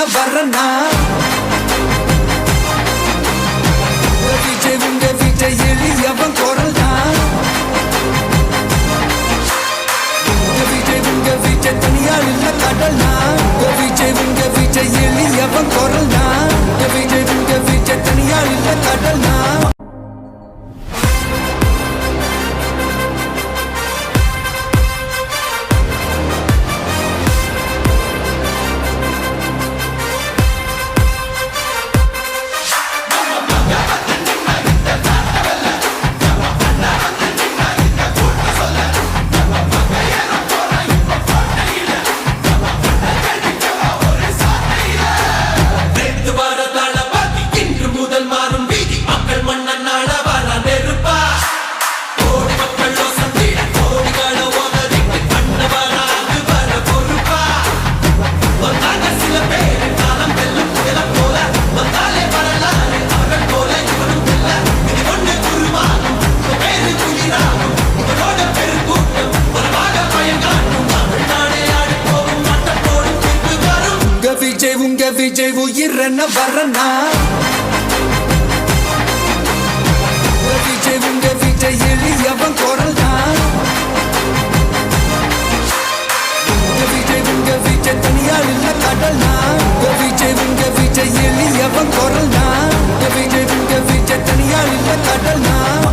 வரனா விஜய் உங்க விஜய் எளியவன் குரல் தான் விஜய் உங்க விஜய் தனியால் இல்ல கடல் தான் விஜய் உங்க விஜய் எளியவன் குரல் தான் விஜய் உங்க விஜய் தனியால் இல்ல கடல் தான் விஜய் உயிரென்ன வரனா